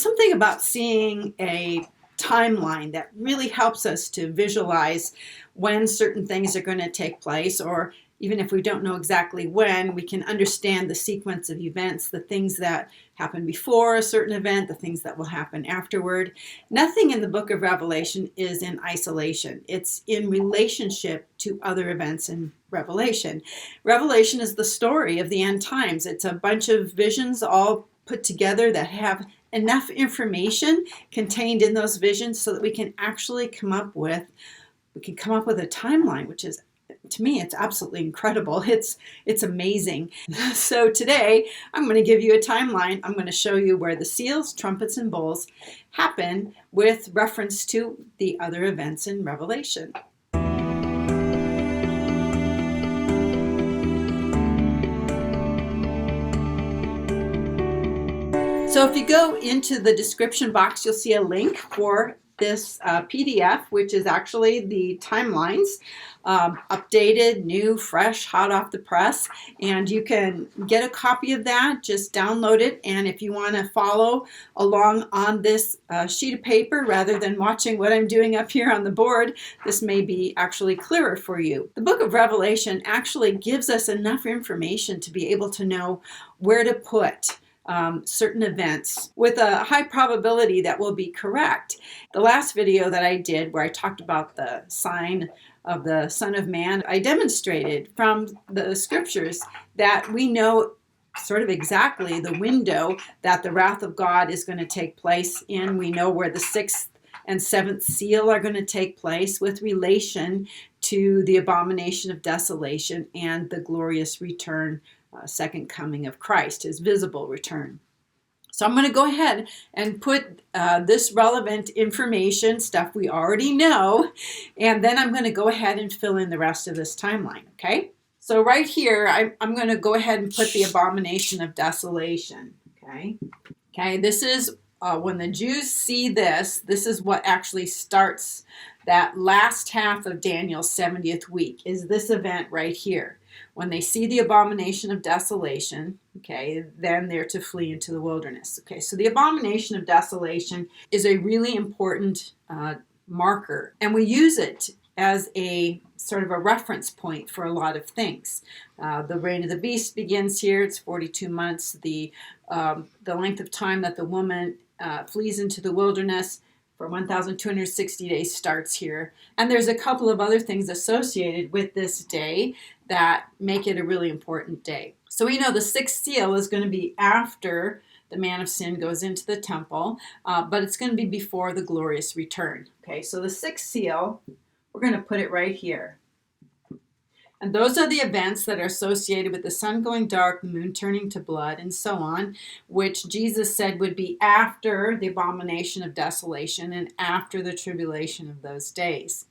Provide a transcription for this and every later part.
Something about seeing a timeline that really helps us to visualize when certain things are going to take place, or even if we don't know exactly when, we can understand the sequence of events, the things that happen before a certain event, the things that will happen afterward. Nothing in the book of Revelation is in isolation. It's in relationship to other events in Revelation. Revelation is the story of the end times. It's a bunch of visions all put together that have enough information contained in those visions so that we can actually come up with a timeline, which is, to me, it's absolutely incredible. It's amazing. So today I'm going to give you a timeline. I'm going to show you where the seals, trumpets, and bowls happen with reference to the other events in Revelation. So if you go into the description box, you'll see a link for this PDF, which is actually the timelines, updated, new, fresh, hot off the press. And you can get a copy of that, just download it. And if you want to follow along on this sheet of paper, rather than watching what I'm doing up here on the board, this may be actually clearer for you. The book of Revelation actually gives us enough information to be able to know where to put certain events with a high probability that will be correct. The last video that I did where I talked about the sign of the Son of Man, I demonstrated from the scriptures that we know sort of exactly the window that the wrath of God is going to take place in. We know where the 6th and 7th seal are going to take place with relation to the abomination of desolation and the glorious return, second coming of Christ, his visible return. So I'm going to go ahead and put this relevant information, stuff we already know, and then I'm going to go ahead and fill in the rest of this timeline, okay? So right here, I'm going to go ahead and put the abomination of desolation, okay? Okay, this is when the Jews see this is what actually starts that last half of Daniel's 70th week, is this event right here. When they see the abomination of desolation, okay, then they're to flee into the wilderness. Okay, so the abomination of desolation is a really important marker, and we use it as a sort of a reference point for a lot of things. The reign of the beast begins here. It's 42 months. The length of time that the woman flees into the wilderness for 1,260 days starts here. And there's a couple of other things associated with this day that make it a really important day. So we know the 6th seal is going to be after the man of sin goes into the temple, but it's going to be before the glorious return. Okay, so the 6th seal, we're going to put it right here. And those are the events that are associated with the sun going dark, the moon turning to blood, and so on, which Jesus said would be after the abomination of desolation and after the tribulation of those days.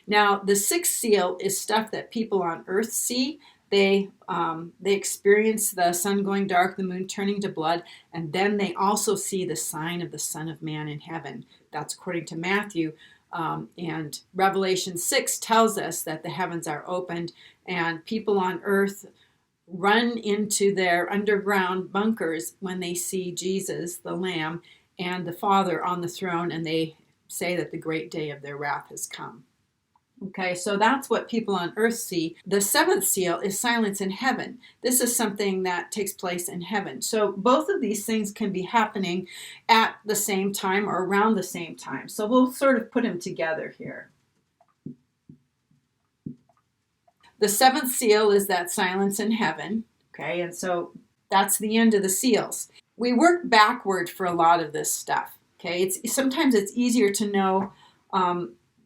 Now, the 6th seal is stuff that people on earth see. They experience the sun going dark, the moon turning to blood, and then they also see the sign of the Son of Man in heaven. That's according to Matthew. And Revelation 6 tells us that the heavens are opened and people on earth run into their underground bunkers when they see Jesus, the Lamb, and the Father on the throne, and they say that the great day of their wrath has come. Okay, so that's what people on earth see. The 7th seal is silence in heaven. This is something that takes place in heaven. So both of these things can be happening at the same time or around the same time. So we'll sort of put them together here. The 7th seal is that silence in heaven. Okay, and so that's the end of the seals. We work backward for a lot of this stuff. Okay, sometimes it's easier to know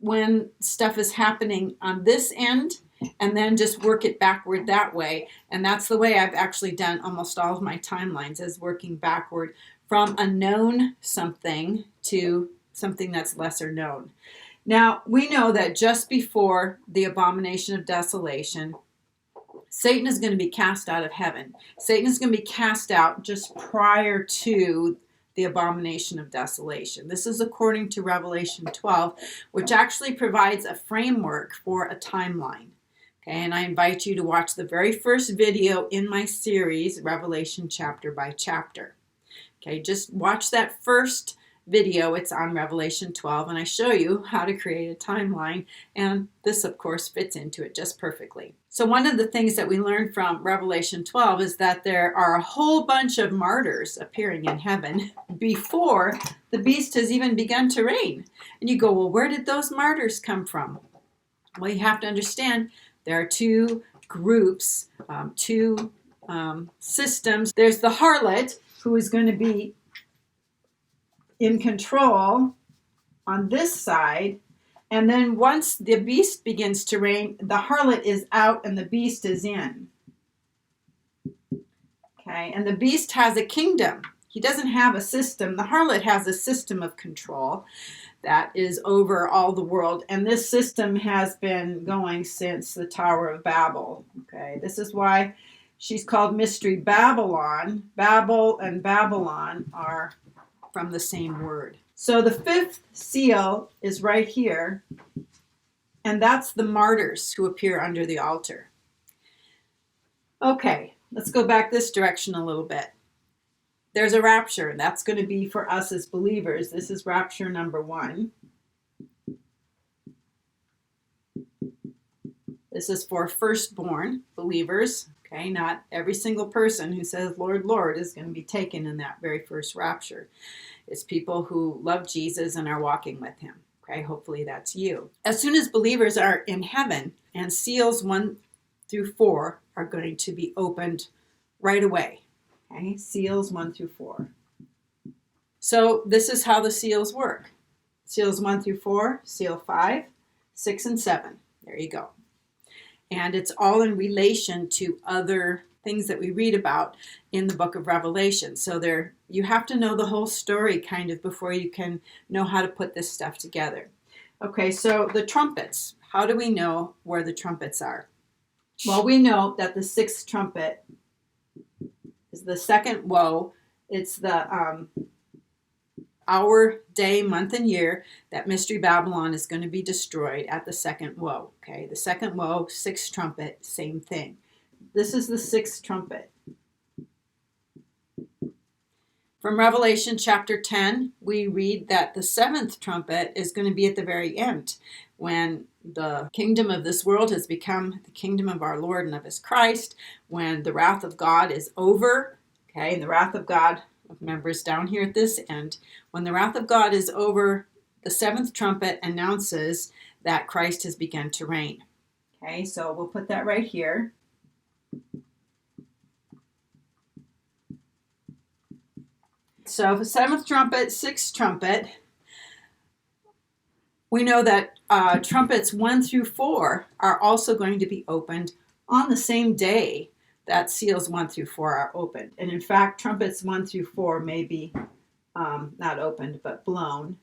when stuff is happening on this end and then just work it backward that way. And that's the way I've actually done almost all of my timelines, is working backward from a known something to something that's lesser known. Now, we know that just before the abomination of desolation, Satan is going to be cast out of heaven. Satan is going to be cast out just prior to the abomination of desolation. This is according to Revelation 12, which actually provides a framework for a timeline. Okay, and I invite you to watch the very first video in my series, Revelation chapter by chapter. Okay, just watch that first video. It's on Revelation 12, and I show you how to create a timeline, and this of course fits into it just perfectly. So one of the things that we learned from Revelation 12 is that there are a whole bunch of martyrs appearing in heaven before the beast has even begun to reign. And you go, well, where did those martyrs come from? Well, you have to understand there are two groups, two systems. There's the harlot, who is going to be in control on this side. And then once the beast begins to reign, the harlot is out and the beast is in. Okay, and the beast has a kingdom. He doesn't have a system. The harlot has a system of control that is over all the world. And this system has been going since the Tower of Babel. Okay, this is why she's called Mystery Babylon. Babel and Babylon are from the same word. So the fifth seal is right here, and that's the martyrs who appear under the altar. Okay, let's go back this direction a little bit. There's a rapture, and that's going to be for us as believers. This is rapture number 1. This is for firstborn believers. Okay, not every single person who says, Lord, Lord, is going to be taken in that very first rapture. It's people who love Jesus and are walking with him. Okay, hopefully that's you. As soon as believers are in heaven, and seals 1 through 4 are going to be opened right away. Okay, seals 1 through 4. So this is how the seals work. Seals 1 through 4, seal 5, 6, and 7. There you go. And it's all in relation to other things that we read about in the book of Revelation. So you have to know the whole story kind of before you can know how to put this stuff together. Okay, so the trumpets. How do we know where the trumpets are? Well, we know that the 6th trumpet is the second woe. It's the hour, day, month, and year that Mystery Babylon is going to be destroyed at the second woe. Okay, the second woe, 6th trumpet, same thing. This is the 6th trumpet. From Revelation chapter 10, we read that the 7th trumpet is going to be at the very end, when the kingdom of this world has become the kingdom of our Lord and of his Christ, when the wrath of God is over. Okay, and the wrath of God, remember, is down here at this end. When the wrath of God is over, the 7th trumpet announces that Christ has begun to reign. Okay, so we'll put that right here. So the 7th trumpet, 6th trumpet, we know that trumpets 1 through 4 are also going to be opened on the same day that seals 1 through 4 are opened. And in fact, trumpets 1 through 4 may be not opened, but blown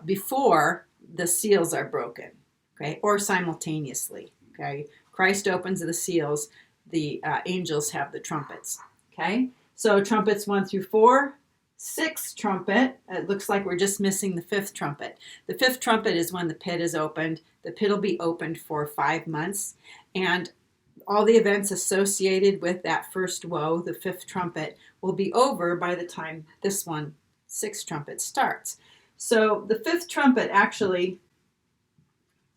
before the seals are broken, okay, or simultaneously, okay. Christ opens the seals, the angels have the trumpets, okay. So trumpets 1 through 4, 6th trumpet, it looks like we're just missing the 5th trumpet. The 5th trumpet is when the pit is opened. The pit will be opened for 5 months, and all the events associated with that first woe, the 5th trumpet, will be over by the time this one, 6th trumpet, starts. So the 5th trumpet, actually,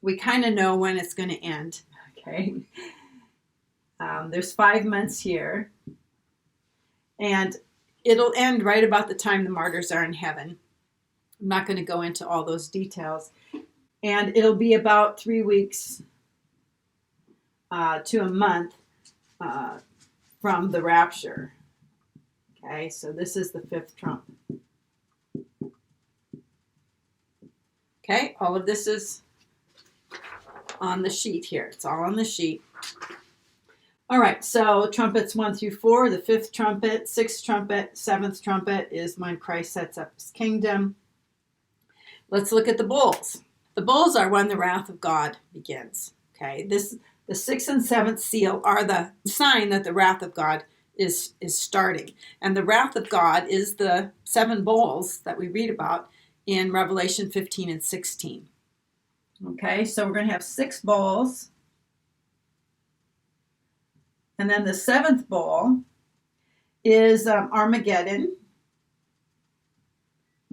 we kind of know when it's going to end. Okay, there's 5 months here, and it'll end right about the time the martyrs are in heaven. I'm not going to go into all those details. And it'll be about 3 weeks to a month from the rapture. Okay, so this is the 5th trump. Okay, all of this is on the sheet here. It's all on the sheet. All right, so trumpets 1 through 4, the 5th trumpet, 6th trumpet, 7th trumpet is when Christ sets up his kingdom. Let's look at the bowls. The bowls are when the wrath of God begins. Okay, the 6th and 7th seal are the sign that the wrath of God is starting. And the wrath of God is the 7 bowls that we read about in Revelation 15 and 16. Okay, so we're going to have 6 bowls. And then the 7th bowl is Armageddon.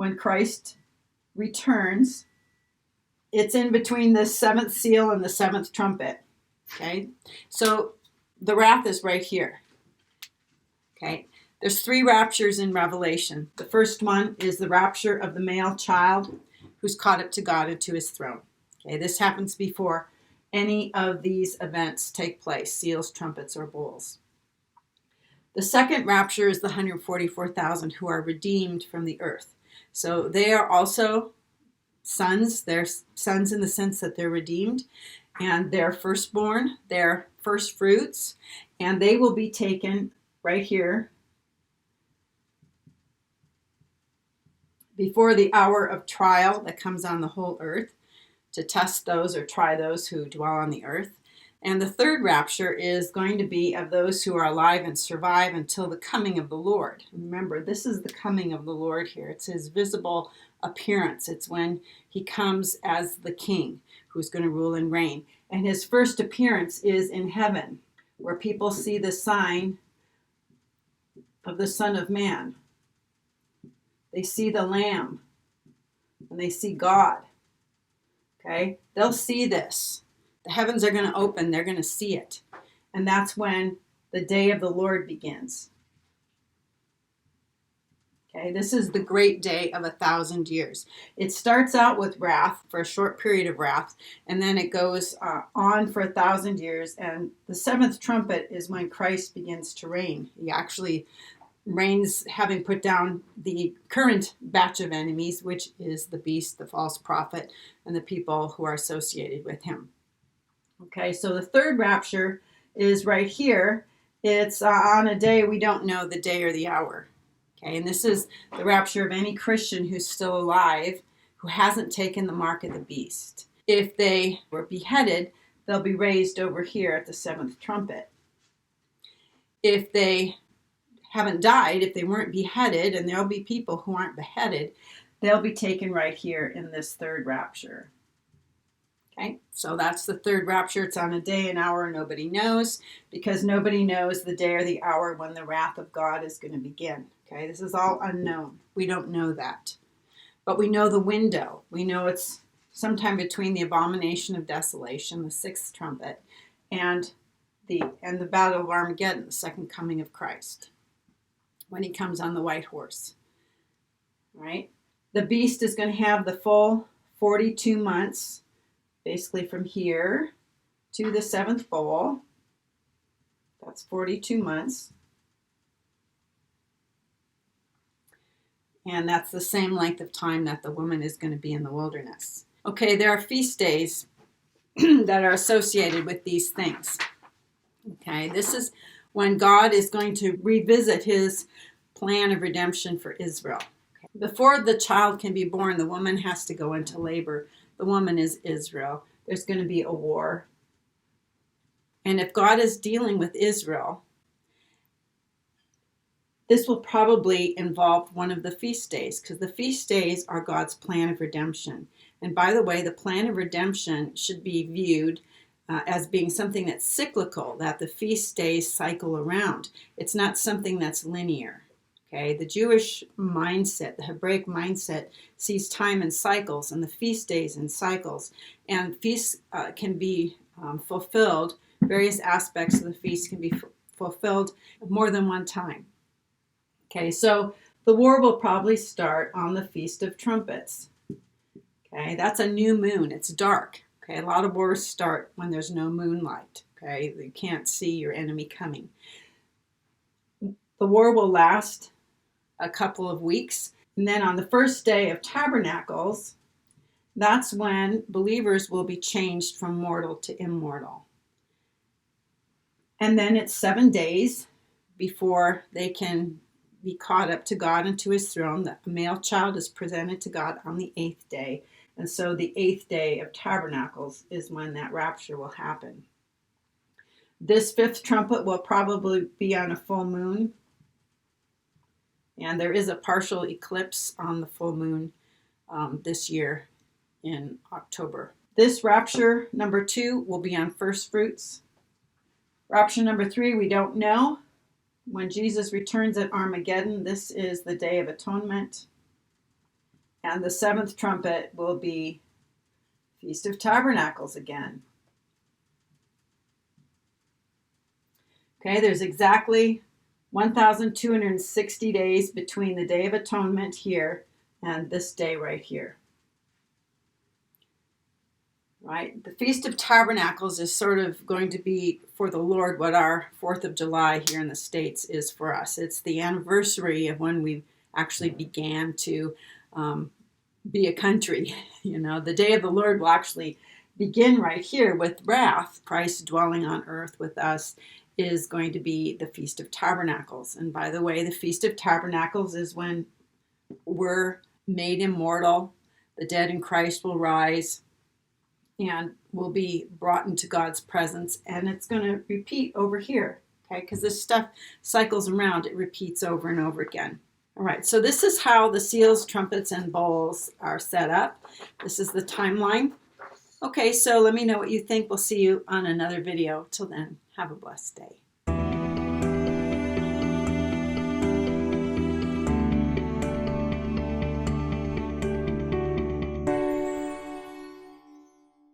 when Christ returns. It's in between the seventh seal and the seventh trumpet. Okay, so the wrath is right here. Okay, there's 3 raptures in Revelation. The first one is the rapture of the male child who's caught up to God and to his throne. Okay, this happens before any of these events take place, seals, trumpets, or bowls. The second rapture is the 144,000 who are redeemed from the earth. So they are also sons. They're sons in the sense that they're redeemed, and they're firstborn, they're first fruits, and they will be taken right here before the hour of trial that comes on the whole earth to test those or try those who dwell on the earth. And the third rapture is going to be of those who are alive and survive until the coming of the Lord. Remember, this is the coming of the Lord here. It's his visible appearance. It's when he comes as the king who's going to rule and reign. And his first appearance is in heaven, where people see the sign of the Son of Man. They see the Lamb, and they see God. Okay? They'll see this. The heavens are going to open. They're going to see it. And that's when the day of the Lord begins. Okay, this is the great day of 1,000 years. It starts out with wrath, for a short period of wrath, and then it goes on for 1,000 years. And the seventh trumpet is when Christ begins to reign. He actually reigns, having put down the current batch of enemies, which is the beast, the false prophet, and the people who are associated with him. Okay, so the third rapture is right here. It's on a day we don't know the day or the hour. Okay, and this is the rapture of any Christian who's still alive, who hasn't taken the mark of the beast. If they were beheaded, they'll be raised over here at the seventh trumpet. If they haven't died, if they weren't beheaded, and there'll be people who aren't beheaded, they'll be taken right here in this third rapture. Okay, so that's the third rapture. It's on a day and hour nobody knows, because nobody knows the day or the hour when the wrath of God is going to begin. Okay, this is all unknown. We don't know that. But we know the window. We know it's sometime between the abomination of desolation, the sixth trumpet, and the battle of Armageddon, the second coming of Christ, when he comes on the white horse. Right? The beast is going to have the full 42 months, basically from here to the seventh bowl. That's 42 months. And that's the same length of time that the woman is going to be in the wilderness. Okay, there are feast days that are associated with these things. Okay, this is when God is going to revisit his plan of redemption for Israel. Okay. Before the child can be born, the woman has to go into labor. The woman is Israel. There's going to be a war. And if God is dealing with Israel, this will probably involve one of the feast days, because the feast days are God's plan of redemption. And by the way, the plan of redemption should be viewed as being something that's cyclical, that the feast days cycle around. It's not something that's linear. Okay, the Jewish mindset, the Hebraic mindset, sees time in cycles and the feast days in cycles. And feasts can be fulfilled, various aspects of the feast can be fulfilled more than one time. Okay, so the war will probably start on the Feast of Trumpets. Okay, that's a new moon. It's dark. Okay, a lot of wars start when there's no moonlight. Okay, you can't see your enemy coming. The war will last a couple of weeks. And then on the first day of Tabernacles, that's when believers will be changed from mortal to immortal. And then it's 7 days before they can be caught up to God and to his throne. The male child is presented to God on the 8th day. And so the 8th day of Tabernacles is when that rapture will happen. This fifth trumpet will probably be on a full moon. And there is a partial eclipse on the full moon this year in October. This rapture number 2 will be on first fruits. Rapture number 3, we don't know. When Jesus returns at Armageddon, this is the Day of Atonement. And the 7th trumpet will be Feast of Tabernacles again. Okay, there's exactly 1,260 days between the Day of Atonement here and this day right here. Right? The Feast of Tabernacles is sort of going to be for the Lord what our 4th of July here in the States is for us. It's the anniversary of when we actually began to be a country. You know, the day of the Lord will actually begin right here with wrath. Christ dwelling on earth with us is going to be the Feast of Tabernacles. And by the way, the Feast of Tabernacles is when we're made immortal. The dead in Christ will rise and will be brought into God's presence. And it's going to repeat over here, okay? Because this stuff cycles around. It repeats over and over again. All right, so this is how the seals, trumpets, and bowls are set up. This is the timeline. Okay, so let me know what you think. We'll see you on another video. Till then, have a blessed day.